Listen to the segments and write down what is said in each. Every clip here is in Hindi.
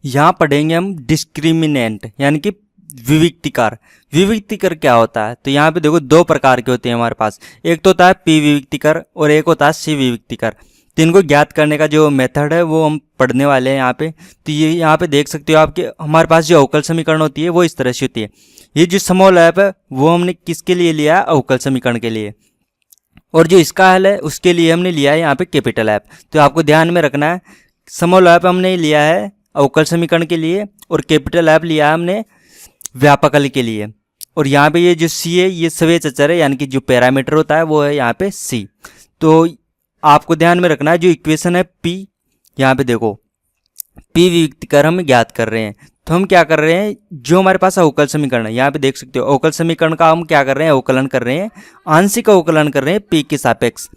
यहाँ पढ़ेंगे हम डिस्क्रिमिनेंट यानी कि विविक्तिकार। विविक्तिकर क्या होता है, तो यहाँ पे देखो दो प्रकार के होते हैं हमारे पास। एक तो होता है पी विविक्तिकर और एक होता है सी विविक्तिकर। तो इनको ज्ञात करने का जो मेथड है वो हम पढ़ने वाले हैं यहाँ पे। तो ये यहाँ पे देख सकते हो आपके हमारे पास जो अवकल समीकरण होती है वो इस तरह से होती है। ये जो स्मॉल ऐप है वो हमने किसके लिए लिया है, अवकल समीकरण के लिए, और जो इसका हल है उसके लिए हमने लिया है यहाँ पे कैपिटल ऐप। तो आपको ध्यान में रखना है, स्मॉल ऐप हमने लिया है अवकल समीकरण के लिए और कैपिटल ऐप लिया है हमने व्यापक हल के लिए। और यहाँ पे ये जो सी है ये सवेच अचर है, यानी कि जो पैरामीटर होता है वो है यहाँ पे सी। तो आपको ध्यान में रखना है जो इक्वेशन है पी, यहाँ पे देखो पी विविक्तिकर हम ज्ञात कर रहे हैं। तो हम क्या कर रहे हैं, जो हमारे पास अवकल समीकरण है यहाँ पे देख सकते हो, अवकल समीकरण का हम क्या कर रहे हैं, अवकलन कर रहे हैं, आंशिक अवकलन कर रहे हैं पी के सापेक्ष।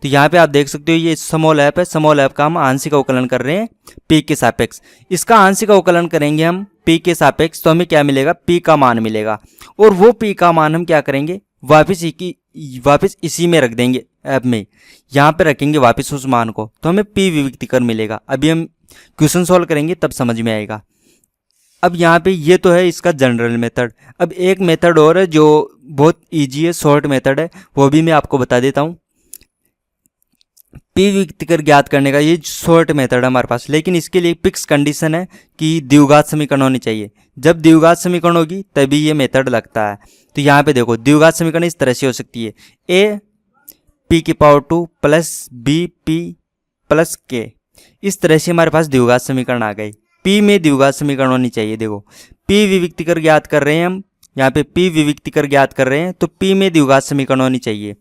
तो यहाँ पे आप देख सकते हो ये स्मॉल ऐप है, स्मॉल ऐप का हम आंशिक अवकलन कर रहे हैं पी के सापेक्ष। इसका आंशिक अवकलन करेंगे हम पी के सापेक्ष, तो हमें क्या मिलेगा, पी का मान मिलेगा। और वो पी का मान हम क्या करेंगे, वापस इसी में रख देंगे ऐप में, यहाँ पे रखेंगे वापस उस मान को, तो हमें पी विविक्तिकर मिलेगा। अभी हम क्वेश्चन सॉल्व करेंगे तब समझ में आएगा। अब यहाँ पे ये तो है इसका जनरल मेथड। अब एक मेथड और है जो बहुत इजी है, शॉर्ट मेथड है, वो भी मैं आपको बता देता हूँ। पी विविक्तिकर ज्ञात करने का ये शॉर्ट मेथड है हमारे पास, लेकिन इसके लिए फिक्स कंडीशन है कि द्विघात समीकरण होनी चाहिए। जब द्विघात समीकरण होगी तभी ये मेथड लगता है। तो यहाँ पे देखो द्विघात समीकरण इस तरह से हो सकती है, ए पी की power 2 plus B P plus K. इस तरह से हमारे पास द्विघात समीकरण आ गए। पी में द्विघात समीकरण होनी चाहिए। देखो पी विविक्तिकर ज्ञात कर रहे हैं हम, यहाँ पे पी विविक्तिकर ज्ञात कर रहे हैं, तो पी में द्विघात समीकरण होनी चाहिए।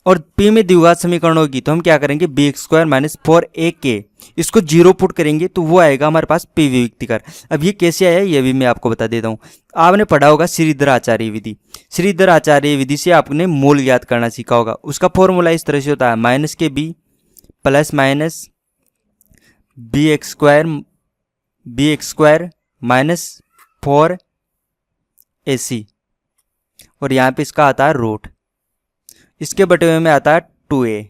और पी में द्विघात समीकरण होगी तो हम क्या करेंगे, B X square minus 4ak, इसको जीरो पुट करेंगे तो वो आएगा हमारे पास पी विविक्तिकर। अब ये कैसे आया ये भी मैं आपको बता देता हूँ। आपने पढ़ा होगा श्रीधर आचार्य विधि। श्रीधर आचार्य विधि से आपने मूल ज्ञात करना सीखा होगा। उसका फॉर्मूला इस तरह से होता है, माइनस के B plus minus B X square minus 4ac, और यहाँ पे इसका आता है रूट, इसके बटे हुए में आता है 2a।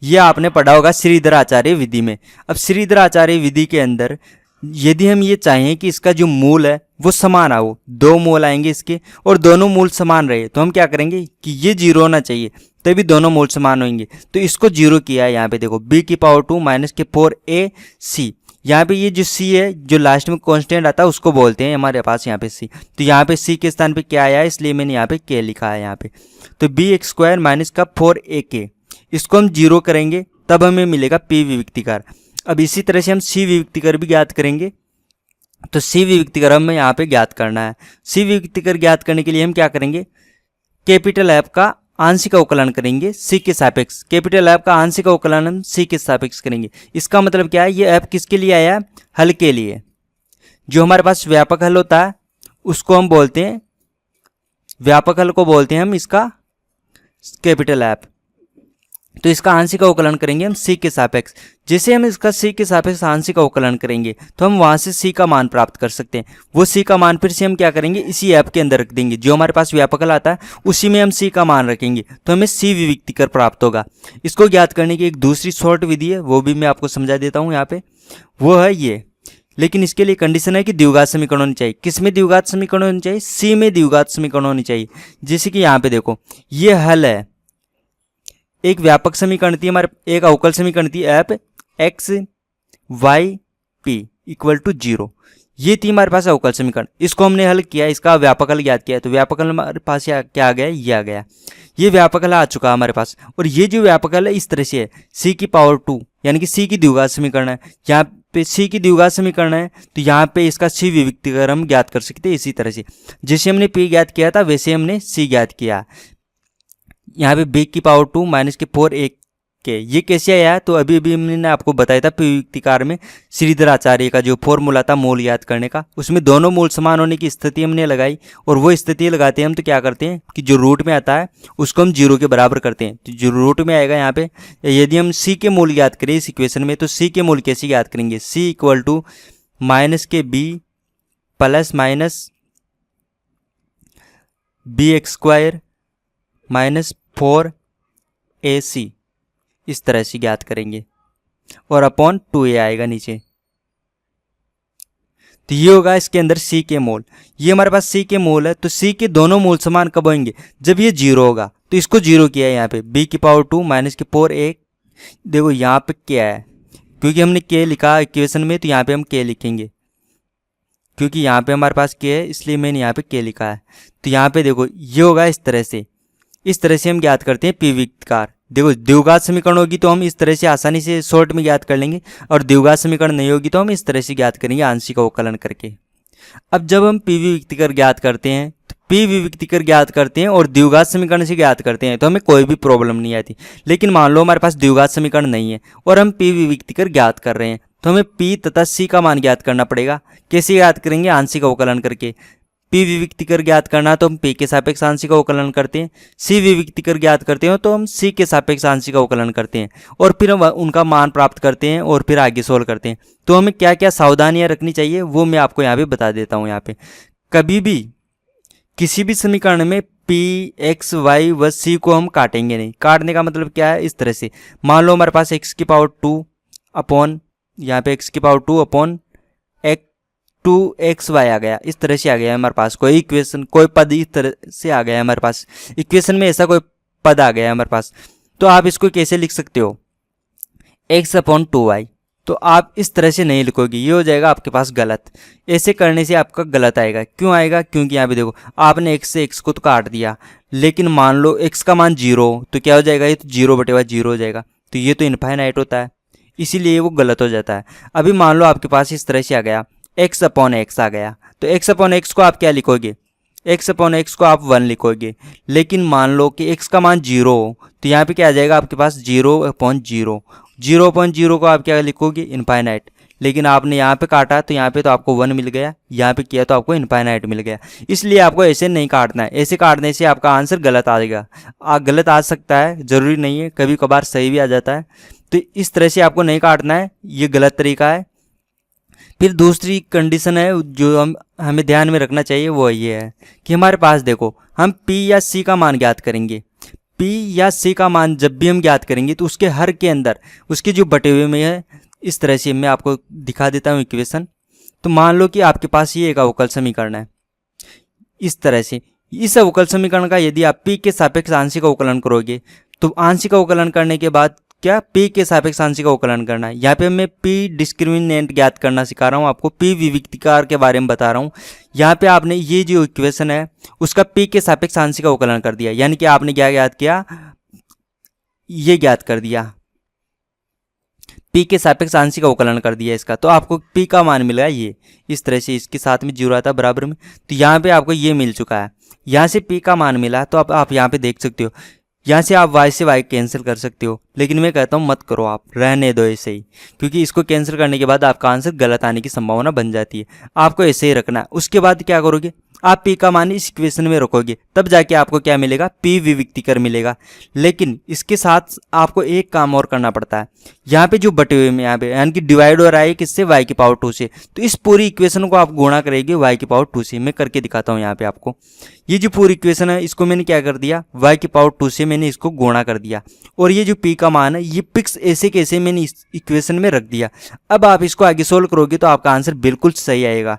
यह आपने पढ़ा होगा श्रीधर आचार्य विधि में। अब श्रीधर आचार्य विधि के अंदर यदि हम ये चाहें कि इसका जो मूल है वो समान आओ, दो मूल आएंगे इसके और दोनों मूल समान रहे, तो हम क्या करेंगे कि ये जीरो होना चाहिए तभी दोनों मूल समान होंगे। तो इसको जीरो किया है। यहाँ पे देखो b की पावर 2 माइनस के 4ac, यहाँ पे ये जो c है जो लास्ट में कांस्टेंट आता है उसको बोलते हैं हमारे पास यहाँ पे c। तो यहाँ पे c के स्थान पे क्या आया है, इसलिए मैंने यहाँ पे k लिखा है यहाँ पे। तो बी एक्स स्क्वायर माइनस का 4ak, इसको हम जीरो करेंगे तब हमें मिलेगा पी विविक्तिकर। अब इसी तरह से हम सी विविक्तिकर भी ज्ञात करेंगे। तो सी विविक्तिकर हमें यहाँ पे ज्ञात करना है। सी विविक्तिकर ज्ञात करने के लिए हम क्या करेंगे, कैपिटल ऐप का आंशिक अवकलन करेंगे सी के सापेक्ष। कैपिटल ऐप का आंशिक अवकलन हम सी के सापेक्ष करेंगे। इसका मतलब क्या है, ये ऐप किसके लिए आया है, हल के लिए। जो हमारे पास व्यापक हल होता है उसको हम बोलते हैं, व्यापक हल को बोलते हैं हम इसका कैपिटल ऐप। तो इसका आंशिक अवकलन करेंगे हम सी के सापेक्ष। जैसे हम इसका सी के सापेक्ष आंशिक अवकलन करेंगे तो हम वहां से सी का मान प्राप्त कर सकते हैं। वो सी का मान फिर से हम क्या करेंगे, इसी ऐप के अंदर रख देंगे। जो हमारे पास व्यापकल आता है उसी में हम सी का मान रखेंगे तो हमें सी विविक्तिकर प्राप्त होगा। इसको ज्ञात करने की एक दूसरी शॉर्ट विधि है, वो भी मैं आपको समझा देता हूँ यहाँ पे। वो है ये, लेकिन इसके लिए कंडीशन है कि द्विघात समीकरण होनी चाहिए। किस में द्विघात समीकरण होनी चाहिए, सी में द्विघात समीकरण होनी चाहिए। जैसे कि यहाँ पे देखो ये हल है, एक व्यापक समीकरण थी हमारे, एक अवकल समीकरण थी F X Y P equal to 0। ये थी हमारे पास अवकल समीकरण। इसको हमने हल किया, इसका व्यापक हल ज्ञात किया, तो व्यापक हल हमारे पास क्या आ गया, ये आ गया। ये व्यापक हल आ चुका है हमारे पास। और ये जो व्यापक हल है इस तरह से है, सी की पावर 2 यानी कि सी की द्विघात समीकरण है। यहाँ पे सी की द्विघात समीकरण है तो यहाँ पे इसका सी विविक्तिकर हम ज्ञात कर सकते हैं। इसी तरह से जैसे हमने पी ज्ञात किया था वैसे हमने सी ज्ञात किया। यहाँ पे b की पावर 2 माइनस के 4ak, ये कैसे आया, तो अभी मैंने आपको बताया था विविक्तिकार में श्रीधर आचार्य का जो फॉर्मूला था मूल याद करने का, उसमें दोनों मूल समान होने की स्थिति हमने लगाई। और वो स्थिति लगाते हैं हम तो क्या करते हैं कि जो रूट में आता है उसको हम जीरो के बराबर करते हैं। तो जो रूट में आएगा यहाँ पे, यदि हम c के मूल याद करें इस इक्वेशन में, तो c के मूल कैसे याद करेंगे, c इक्वल टू माइनस के b plus minus B X square minus 4ac, इस तरह से ज्ञात करेंगे और अपॉन 2a आएगा नीचे। तो ये होगा इसके अंदर सी के मोल। ये हमारे पास सी के मोल है, तो सी के दोनों मोल समान कब होंगे? जब ये जीरो होगा। तो इसको जीरो किया है यहाँ पे, बी की पावर 2 माइनस की पावर 1। देखो यहाँ पे क्या है, क्योंकि हमने के लिखा इक्वेशन में, तो यहाँ पे हम के लिखेंगे, क्योंकि यहाँ पे हमारे पास के है इसलिए मैंने यहाँ पे के लिखा है। तो यहाँ पे देखो ये होगा इस तरह से, इस तरह से हम ज्ञात करते हैं पी विविक्तकार। देखो द्विघात समीकरण होगी तो हम इस तरह से आसानी से शॉर्ट में ज्ञात कर लेंगे, और द्विघात समीकरण नहीं होगी तो हम इस तरह से ज्ञात करेंगे आंशिक अवकलन करके। अब जब हम पी विविक्तिकर ज्ञात करते हैं, तो पी विविक्तिकर ज्ञात करते हैं और द्विघात समीकरण से ज्ञात करते हैं, तो हमें कोई भी प्रॉब्लम नहीं आती। लेकिन मान लो हमारे पास द्विघात समीकरण नहीं है और हम पी विविक्तिकर ज्ञात कर रहे हैं, तो हमें पी तथा सी का मान ज्ञात करना पड़ेगा। कैसे ज्ञात करेंगे? आंशिक अवकलन करके। पी विविक्तिकर ज्ञात करना तो हम पी के सापेक्ष आंशिक अवकलन करते हैं, सी विविक्तिकर ज्ञात करते हो तो हम सी के सापेक्ष आंशिक अवकलन करते हैं, और फिर हम उनका मान प्राप्त करते हैं और फिर आगे सोल्व करते हैं। तो हमें क्या क्या सावधानियां रखनी चाहिए वो मैं आपको यहाँ पे बता देता हूँ। यहाँ पे कभी भी किसी भी समीकरण में पी एक्स वाई व सी को हम काटेंगे नहीं। काटने का मतलब क्या है? इस तरह से मान लो हमारे पास एक्स की पावर 2 अपॉन, यहाँ पे एक्स की पावर 2 अपॉन 2xy आ गया, इस तरह से आ गया है हमारे पास कोई इक्वेशन, कोई पद इस तरह से आ गया है हमारे पास, इक्वेशन में ऐसा कोई पद आ गया है हमारे पास। तो आप इसको कैसे लिख सकते हो? x upon 2y। तो आप इस तरह से नहीं लिखोगे, ये हो जाएगा आपके पास गलत। ऐसे करने से आपका गलत आएगा। क्यों आएगा? क्योंकि यहाँ पे देखो आपने x से x को तो काट दिया, लेकिन मान लो x का मान 0, तो क्या हो जाएगा? ये तो 0/0 हो जाएगा, तो ये तो इनफाइनाइट होता है, इसीलिए वो गलत हो जाता है। अभी मान लो आपके पास इस तरह से आ गया, x अपॉन x आ गया, तो x अपॉन x को आप क्या लिखोगे? x अपॉन x को आप 1 लिखोगे। लेकिन मान लो कि x का मान 0 हो, तो यहाँ पे क्या आ जाएगा आपके पास? 0/0। 0/0 को आप क्या लिखोगे? इनफाइनाइट। लेकिन आपने यहाँ पे काटा तो यहाँ पे तो आपको 1 मिल गया, यहाँ पे किया तो आपको इनफाइनाइट मिल गया। इसलिए आपको ऐसे नहीं काटना है, ऐसे काटने से आपका आंसर गलत आ जाएगा। गलत आ सकता है, ज़रूरी नहीं है, कभी कभार सही भी आ जाता है। तो इस तरह से आपको नहीं काटना है, ये गलत तरीका है। फिर दूसरी कंडीशन है जो हमें ध्यान में रखना चाहिए, वो ये है कि हमारे पास देखो हम P या C का मान ज्ञात करेंगे। P या C का मान जब भी हम ज्ञात करेंगे तो उसके हर के अंदर उसके जो बटे हुए में है, इस तरह से मैं आपको दिखा देता हूँ इक्वेशन। तो मान लो कि आपके पास ये एक अवकल समीकरण है, इस तरह से। इस अवकल समीकरण का यदि आप P के सापेक्ष आंशिक अवकलन करोगे, तो आंशिक अवकलन करने के बाद क्या? P के सापेक्ष आंशिक अवकलन करना है। यहाँ पे मैं P डिस्क्रिमिनेंट ज्ञात करना सिखा रहा हूँ आपको, P विविक्तिकार के बारे में बता रहा हूँ। यहाँ पे आपने ये जो इक्वेशन है उसका P के सापेक्ष आंशिक अवकलन कर दिया, यानी कि आपने क्या ज्ञात किया? ये ज्ञात कर दिया, P के सापेक्ष आंशिक अवकलन कर दिया इसका, तो आपको P का मान मिला ये इस तरह से, इसके साथ में 0 आता बराबर में। तो यहाँ पे आपको ये मिल चुका है, यहाँ से P का मान मिला। तो अब आप यहाँ पे देख सकते हो, यहाँ से आप y से y कैंसिल कर सकते हो, लेकिन मैं कहता हूँ मत करो, आप रहने दो ऐसे ही, क्योंकि इसको कैंसिल करने के बाद आपका आंसर गलत आने की संभावना बन जाती है। आपको ऐसे ही रखना है। उसके बाद क्या करोगे? आप P का मान इस इक्वेशन में रखोगे, तब जाके आपको क्या मिलेगा? P विविक्तिकर मिलेगा। लेकिन इसके साथ आपको एक काम और करना पड़ता है। यहाँ पे जो बटे हुए में यहाँ पे यानी कि डिवाइड हो रहा है किससे? y की पावर 2 से। तो इस पूरी इक्वेशन को आप गुणा करेंगे y की पावर 2 से। मैं करके दिखाता हूँ यहाँ पे आपको। ये जो पूरी इक्वेशन है इसको मैंने क्या कर दिया? y की पावर 2 से मैंने इसको गुणा कर दिया, और ये जो P का मान है ये पिक्स ऐसे कैसे मैंने इस इक्वेशन में रख दिया। अब आप इसको आगे सोल्व करोगे तो आपका आंसर बिल्कुल सही आएगा।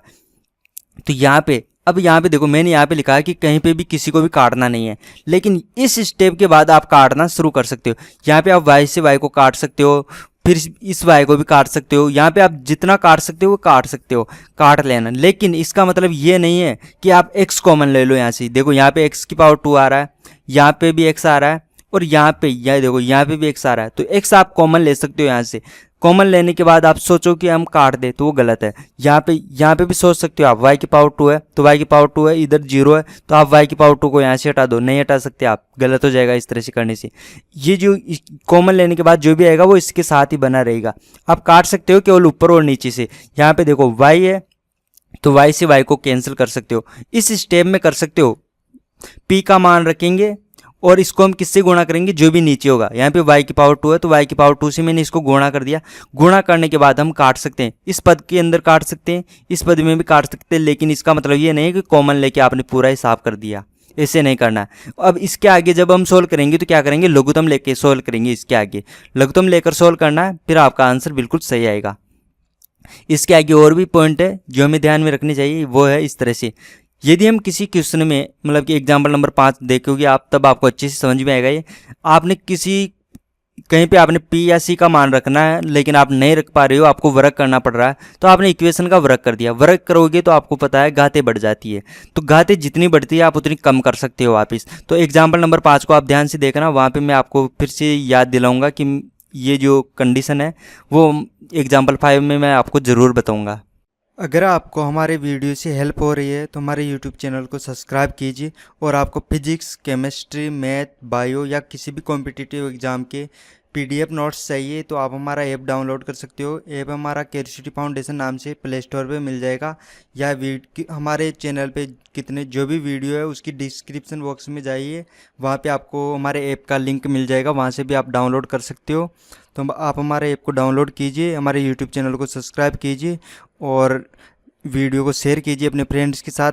तो यहाँ पे अब यहाँ पे देखो मैंने यहाँ पे लिखा है कि कहीं पे भी किसी को भी काटना नहीं है, लेकिन इस स्टेप के बाद आप काटना शुरू कर सकते हो। यहाँ पे आप y से y को काट सकते हो, फिर इस y को भी काट सकते हो। यहाँ पे आप जितना काट सकते हो वो काट सकते हो, काट लेना। लेकिन इसका मतलब ये नहीं है कि आप x कॉमन ले लो। यहाँ से देखो यहाँ पे x की पावर 2 आ रहा है, यहाँ पे भी x आ रहा है, और यहाँ पे यह देखो यहाँ पे भी x आ रहा है। तो x आप कॉमन ले सकते हो। यहाँ से कॉमन लेने के बाद आप सोचो कि हम काट दे, तो वो गलत है। यहाँ पे भी सोच सकते हो आप, y की पावर 2 है तो y की पावर 2 है, इधर 0 है तो आप y की पावर 2 को यहाँ से हटा दो। नहीं हटा सकते आप, गलत हो जाएगा इस तरह से करने से। ये जो कॉमन लेने के बाद जो भी आएगा वो इसके साथ ही बना रहेगा। आप काट सकते हो केवल ऊपर और नीचे से। यहाँ पे देखो y है तो y से y को कैंसिल कर सकते हो। इस स्टेप में कर सकते हो। P का मान रखेंगे और इसको हम किससे गुणा करेंगे? जो भी नीचे होगा। यहाँ पे y की पावर 2 है तो y की पावर 2 से मैंने इसको गुणा कर दिया। गुणा करने के बाद हम काट सकते हैं, इस पद के अंदर काट सकते हैं, इस पद में भी काट सकते हैं, लेकिन इसका मतलब ये नहीं है कि कॉमन लेके आपने पूरा हिसाब कर दिया। ऐसे नहीं करना। अब इसके आगे जब हम सोल्व करेंगे तो क्या करेंगे? लघुत्तम लेके सोल्व करेंगे। इसके आगे लघुत्तम लेकर सोल्व करना है, फिर आपका आंसर बिल्कुल सही आएगा। इसके आगे और भी पॉइंट है जो हमें ध्यान में रखनी चाहिए, वो है इस तरह से। यदि हम किसी क्वेश्चन में मतलब कि एग्जाम्पल नंबर 5 देखोगे आप, तब आपको अच्छे से समझ में आएगा ये। आपने किसी कहीं पे आपने पी या सी का मान रखना है लेकिन आप नहीं रख पा रहे हो, आपको वर्क करना पड़ रहा है, तो आपने इक्वेशन का वर्क कर दिया। वर्क करोगे तो आपको पता है घातें बढ़ जाती है, तो घातें जितनी बढ़ती है आप उतनी कम कर सकते हो वापस। तो एग्जाम्पल नंबर 5 को आप ध्यान से देखना, वहाँ पे मैं आपको फिर से याद दिलाऊंगा कि ये जो कंडीशन है वो एग्जाम्पल 5 में मैं आपको ज़रूर बताऊंगा। अगर आपको हमारे वीडियो से हेल्प हो रही है तो हमारे यूट्यूब चैनल को सब्सक्राइब कीजिए, और आपको फिजिक्स, केमिस्ट्री, मैथ, बायो या किसी भी कॉम्पिटिटिव एग्ज़ाम के पीडीएफ नोट्स चाहिए तो आप हमारा ऐप डाउनलोड कर सकते हो। ऐप हमारा क्यूरियोसिटी फाउंडेशन नाम से प्ले स्टोर पे मिल जाएगा, या हमारे चैनल पे कितने जो भी वीडियो है उसकी डिस्क्रिप्शन बॉक्स में जाइए, वहाँ पे आपको हमारे ऐप का लिंक मिल जाएगा, वहाँ से भी आप डाउनलोड कर सकते हो। तो आप हमारे ऐप को डाउनलोड कीजिए, हमारे यूट्यूब चैनल को सब्सक्राइब कीजिए और वीडियो को शेयर कीजिए अपने फ्रेंड्स के साथ।